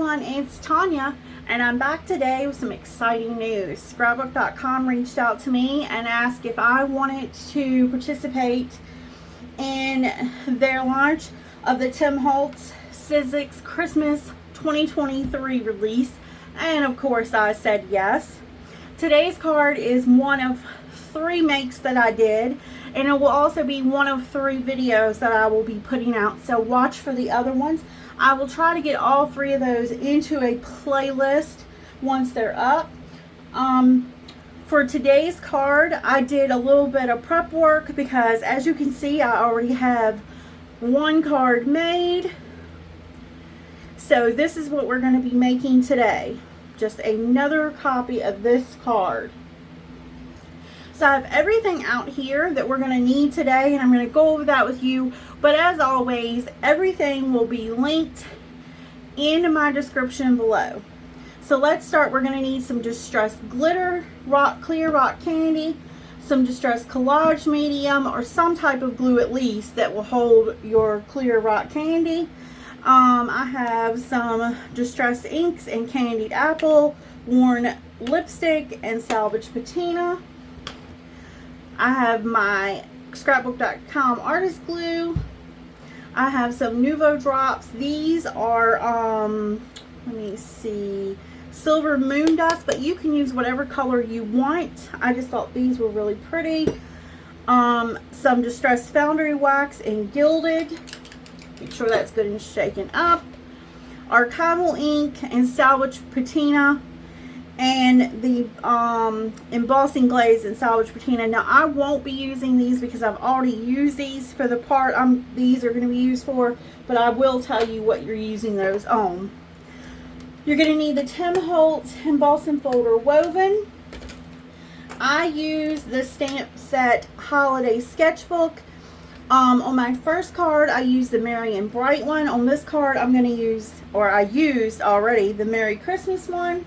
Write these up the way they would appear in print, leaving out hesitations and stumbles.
everyone, it's Tanya, and I'm back today with some exciting news. Scrapbook.com reached out to me and asked if I wanted to participate in their launch of the Tim Holtz Sizzix Christmas 2023 release, and of course I said yes. Today's card is one of 3 makes that I did, and it will also be one of 3 videos that I will be putting out, so watch for the other ones. I will try to get all 3 of those into a playlist once they're up. For today's card, I did a little bit of prep work because, as you can see, I already have 1 card made. So this is what we're going to be making today. Just another copy of this card. So I have everything out here that we're going to need today, and I'm going to go over that with you. But as always, everything will be linked in my description below. So let's start. We're going to need some distressed glitter, clear rock candy, some distressed collage medium, or some type of glue at least that will hold your clear rock candy. I have some distressed inks and candied apple, worn lipstick, and salvage patina. I have my Scrapbook.com artist glue. I have some Nuvo drops. These are, let me see, silver moon dust, but you can use whatever color you want. I just thought these were really pretty. Some distressed foundry wax and gilded. Make sure that's good and shaken up. Archival ink and salvage patina. And the embossing glaze and salvage patina. Now I won't be using these because I've already used these for the part these are going to be used for, but I will tell you what you're using those on. You're going to need the Tim Holtz embossing folder woven. I use the stamp set holiday sketchbook. On my first card I used the Merry and Bright one. On this card I'm going to use, or I used already, the Merry Christmas one.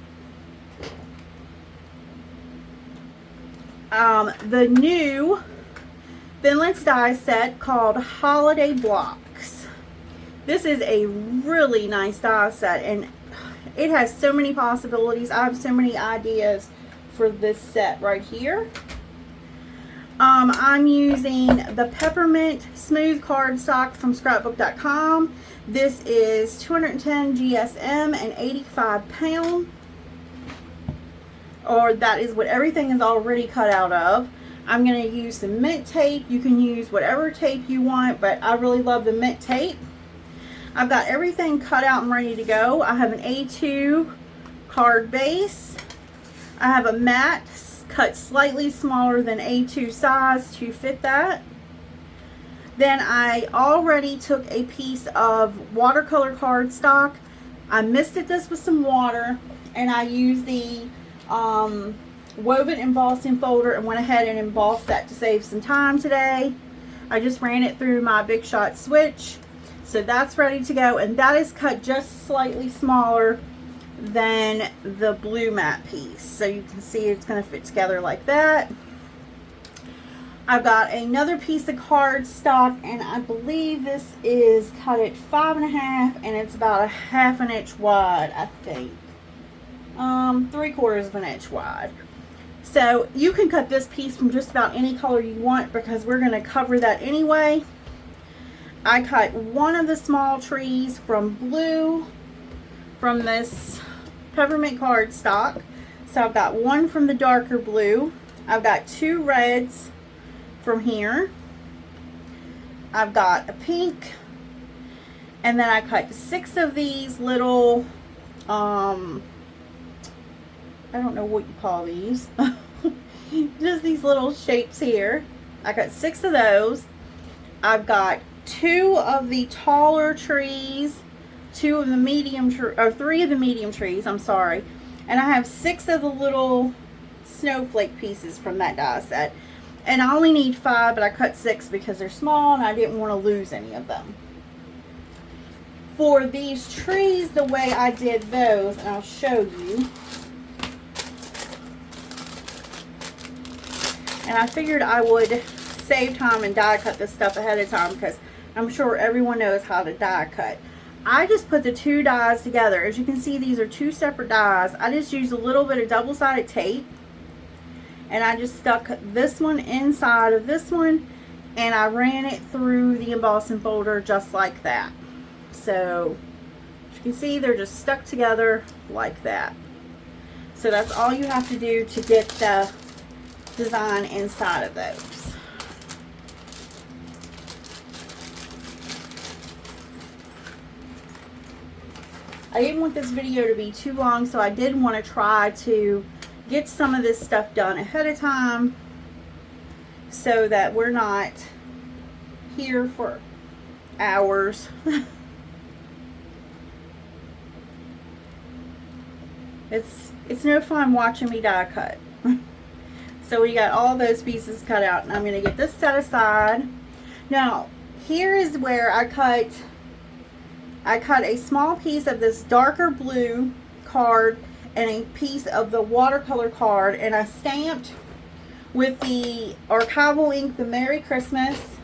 The new Thinlits die set called Holiday Blocks. This is a really nice die set, and it has so many possibilities. I have so many ideas for this set right here. I'm using the Peppermint Smooth cardstock from Scrapbook.com. This is 210 GSM and 85 pound. Or that is what everything is already cut out of. I'm going to use the mint tape. You can use whatever tape you want, but I really love the mint tape. I've got everything cut out and ready to go. I have an A2 card base. I have a mat cut slightly smaller than A2 size to fit that. Then I already took a piece of watercolor cardstock. I misted this with some water, and I used the woven embossing folder and went ahead and embossed that to save some time today. I just ran it through my Big Shot switch, so that's ready to go, and that is cut just slightly smaller than the blue mat piece, so you can see it's going to fit together like that. I've got another piece of cardstock, and I believe this is cut at 5.5, and it's about 1/2 inch wide, I think. 3/4 of an inch wide. So you can cut this piece from just about any color you want because we're going to cover that anyway. I cut one of the small trees from blue from this peppermint cardstock. So I've got one from the darker blue. I've got 2 reds from here. I've got a pink. And then I cut 6 of these little I don't know what you call these. Just these little shapes here. I got 6 of those. I've got 2 of the taller trees, 2 of the medium, or 3 of the medium trees, I'm sorry. And I have 6 of the little snowflake pieces from that die set. And I only need 5, but I cut 6 because they're small and I didn't want to lose any of them. For these trees, the way I did those, and I'll show you. And I figured I would save time and die cut this stuff ahead of time because I'm sure everyone knows how to die cut. I just put the two dies together. As you can see, these are two separate dies. I just used a little bit of double-sided tape, and I just stuck this one inside of this one, and I ran it through the embossing folder just like that. So as you can see, they're just stuck together like that. So that's all you have to do to get the design inside of those. I didn't want this video to be too long, so I did want to try to get some of this stuff done ahead of time so that we're not here for hours. It's no fun watching me die cut. So we got all those pieces cut out, and I'm going to get this set aside. Now, here is where I cut a small piece of this darker blue card and a piece of the watercolor card, and I stamped with the archival ink, the Merry Christmas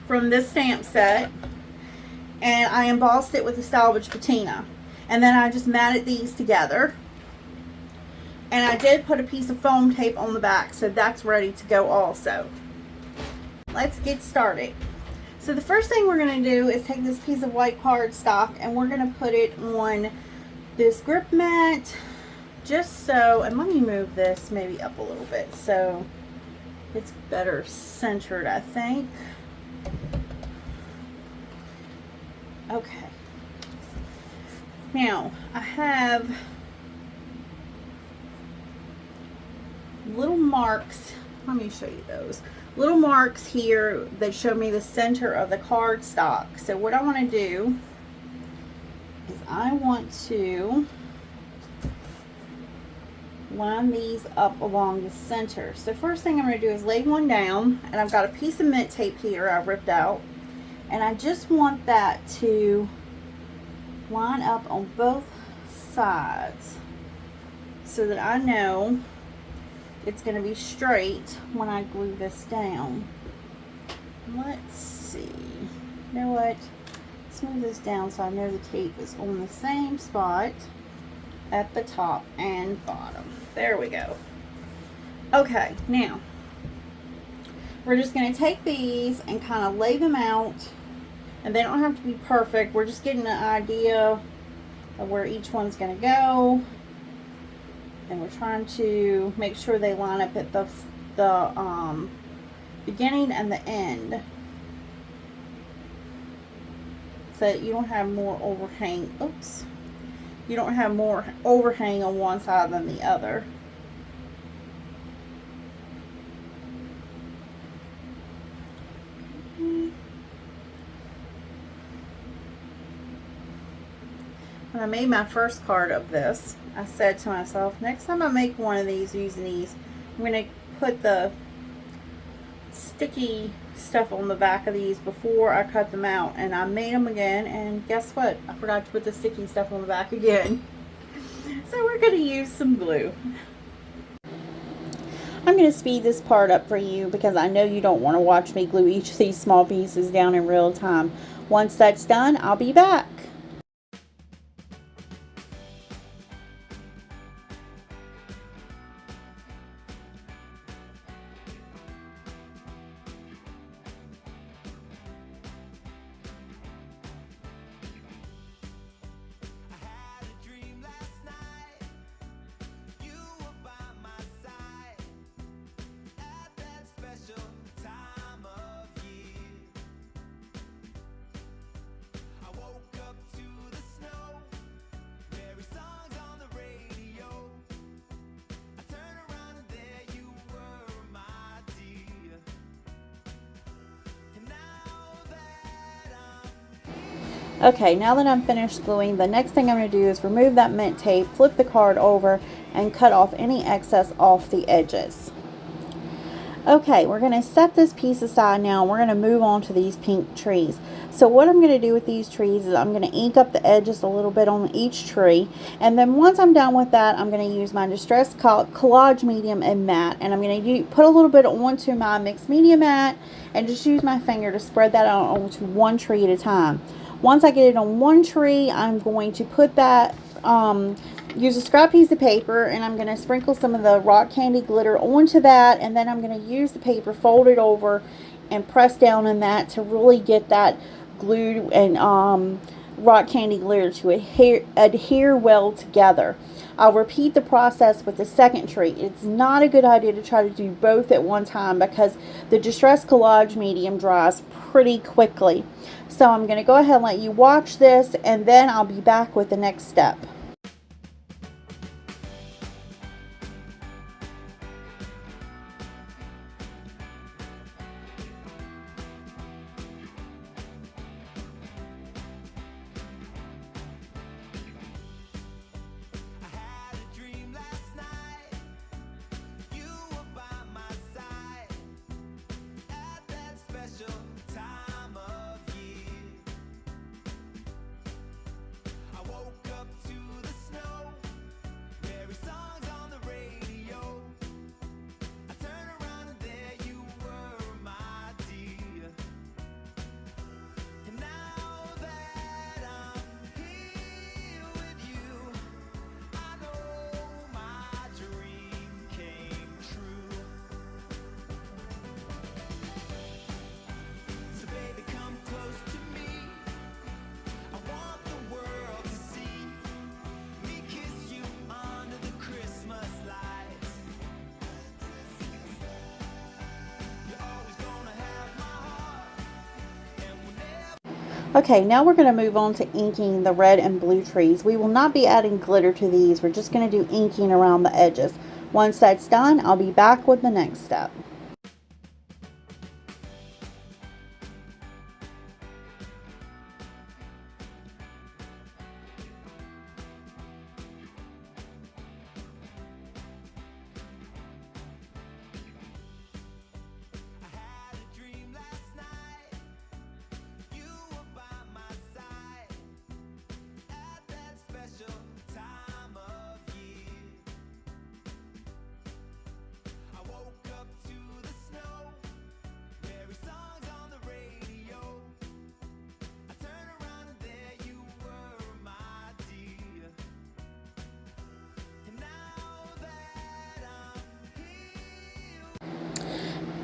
from this stamp set, and I embossed it with the salvage patina, and then I just matted these together, and I did put a piece of foam tape on the back, so that's ready to go also. Let's get started. So the first thing we're going to do is take this piece of white cardstock, and we're going to put it on this grip mat, just so, and let me move this maybe up a little bit so it's better centered, I think. Okay. Now, I have little marks. Let me show you those. Little marks here that show me the center of the cardstock. So what I want to do is I want to line these up along the center. So first thing I'm going to do is lay one down, and I've got a piece of mint tape here I ripped out, and I just want that to line up on both sides so that I know it's going to be straight when I glue this down. Let's see. You know what? Let's move this down so I know the tape is on the same spot at the top and bottom. There we go. Okay, now we're just going to take these and kind of lay them out, and they don't have to be perfect. We're just getting an idea of where each one's going to go, and we're trying to make sure they line up at the beginning and the end, so that you don't have more overhang. Oops. You don't have more overhang on one side than the other. When I made my first card of this, I said to myself, next time I make one of these using these, I'm going to put the sticky stuff on the back of these before I cut them out. And I made them again, and guess what? I forgot to put the sticky stuff on the back again. So we're going to use some glue. I'm going to speed this part up for you because I know you don't want to watch me glue each of these small pieces down in real time. Once that's done, I'll be back. Okay, now that I'm finished gluing, the next thing I'm going to do is remove that mint tape, flip the card over, and cut off any excess off the edges. Okay, we're going to set this piece aside now. We're going to move on to these pink trees. So what I'm going to do with these trees is I'm going to ink up the edges a little bit on each tree. And then once I'm done with that, I'm going to use my Distress Collage Medium and Matte. And I'm going to put a little bit onto my mixed media mat and just use my finger to spread that out onto one tree at a time. Once I get it on one tree, I'm going to put that, use a scrap piece of paper, and I'm going to sprinkle some of the rock candy glitter onto that, and then I'm going to use the paper, fold it over, and press down on that to really get that glued and rock candy glitter to adhere well together. I'll repeat the process with the second tree. It's not a good idea to try to do both at one time because the Distress Collage Medium dries pretty quickly. So I'm going to go ahead and let you watch this, and then I'll be back with the next step. Okay, now we're going to move on to inking the red and blue trees. We will not be adding glitter to these. We're just going to do inking around the edges. Once that's done, I'll be back with the next step.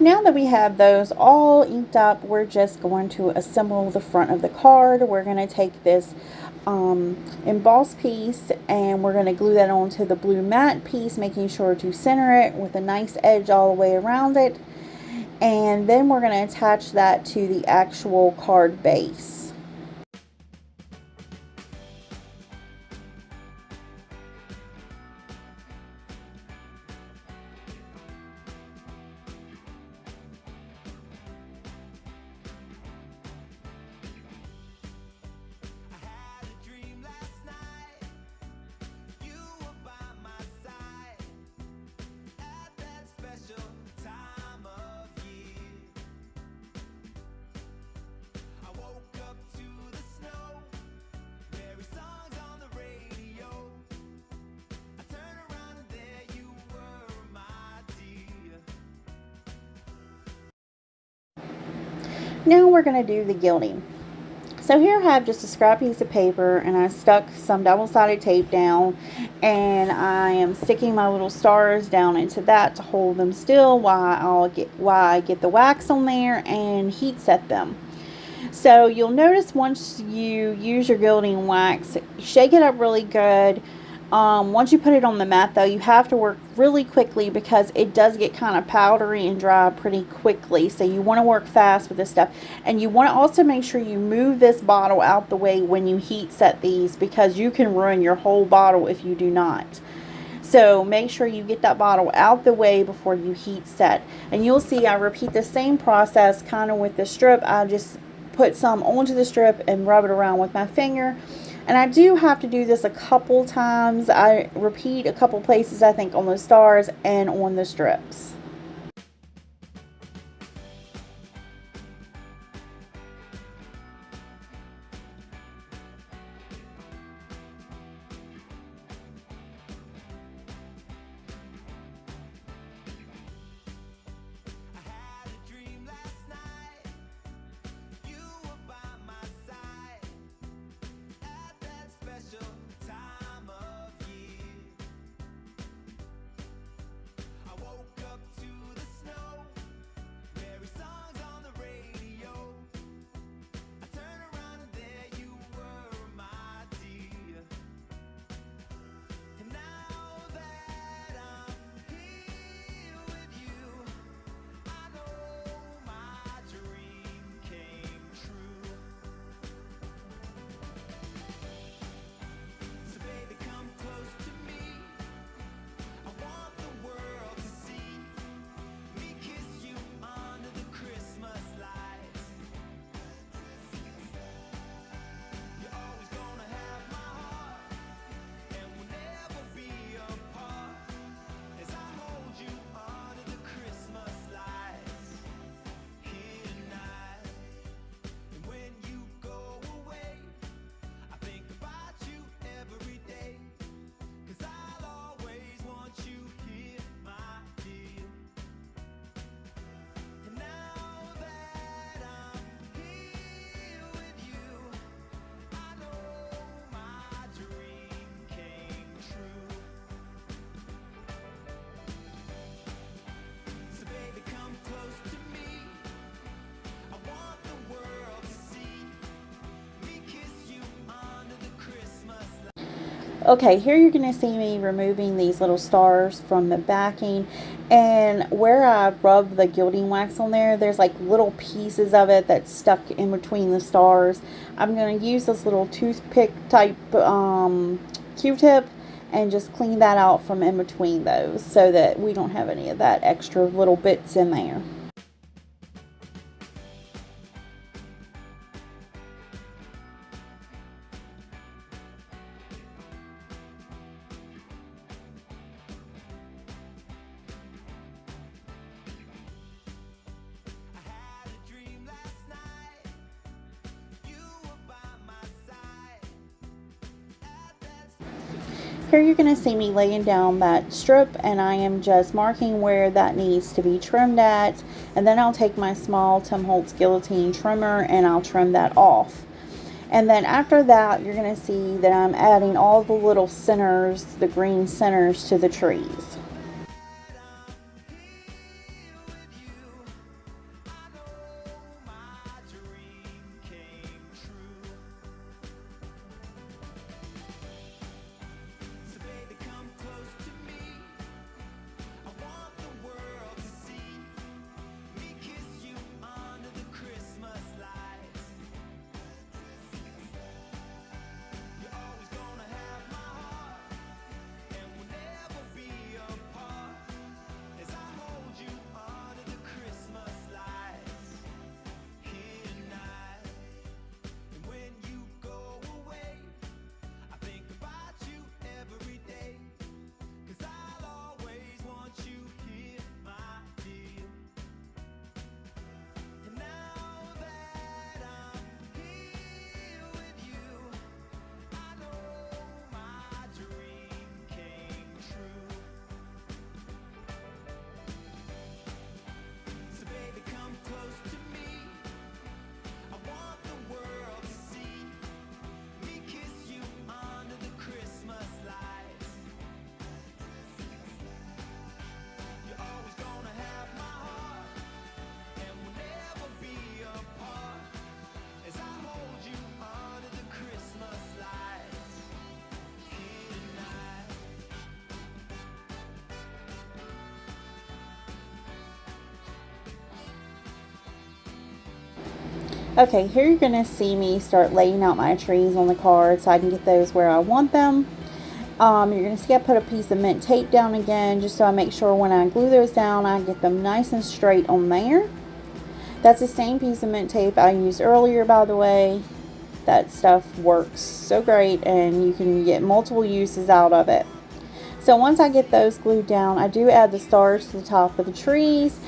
Now that we have those all inked up, we're just going to assemble the front of the card. We're going to take this embossed piece and we're going to glue that onto the blue matte piece, making sure to center it with a nice edge all the way around it. And then we're going to attach that to the actual card base. Now we're going to do the gilding. So here I have just a scrap piece of paper and I stuck some double-sided tape down and I am sticking my little stars down into that to hold them still while I get the wax on there and heat set them. So you'll notice once you use your gilding wax, shake it up really good. Once you put it on the mat though, you have to work really quickly because it does get kind of powdery and dry pretty quickly. So you want to work fast with this stuff. And you want to also make sure you move this bottle out the way when you heat set these, because you can ruin your whole bottle if you do not. So make sure you get that bottle out the way before you heat set. And you'll see I repeat the same process kind of with the strip. I just put some onto the strip and rub it around with my finger. And I do have to do this a couple times. I repeat a couple places, I think, on the stars and on the strips. Okay, here you're going to see me removing these little stars from the backing, and where I rubbed the gilding wax on there, there's like little pieces of it that's stuck in between the stars. I'm going to use this little toothpick type Q-tip and just clean that out from in between those so that we don't have any of that extra little bits in there. Here you're going to see me laying down that strip, and I am just marking where that needs to be trimmed at, and then I'll take my small Tim Holtz guillotine trimmer and I'll trim that off. And then after that, you're going to see that I'm adding all the little centers, the green centers, to the trees. Okay, here you're going to see me start laying out my trees on the card so I can get those where I want them. You're going to see I put a piece of mint tape down again just so I make sure when I glue those down I get them nice and straight on there. That's the same piece of mint tape I used earlier, by the way. That stuff works so great and you can get multiple uses out of it. So once I get those glued down, I do add the stars to the top of the trees.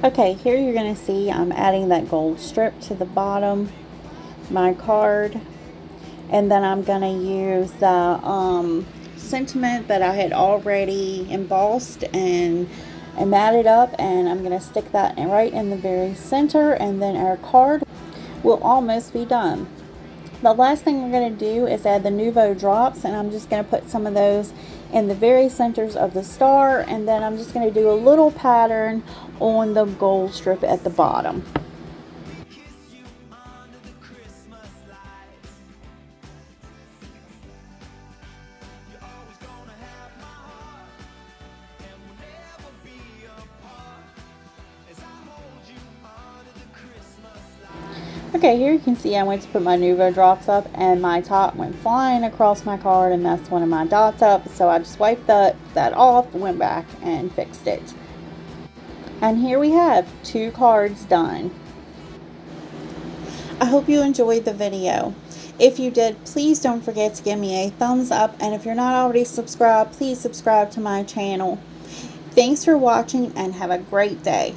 Okay, here you're going to see I'm adding that gold strip to the bottom of my card. And then I'm going to use the sentiment that I had already embossed and matted up. And I'm going to stick that right in the very center. And then our card will almost be done. The last thing we're going to do is add the Nouveau drops, and I'm just going to put some of those in the very centers of the star, and then I'm just going to do a little pattern on the gold strip at the bottom. Okay, here you can see I went to put my Nouveau drops up and my top went flying across my card and messed one of my dots up. So I just wiped that off, went back and fixed it. And here we have 2 cards done. I hope you enjoyed the video. If you did, please don't forget to give me a thumbs up. And if you're not already subscribed, please subscribe to my channel. Thanks for watching and have a great day.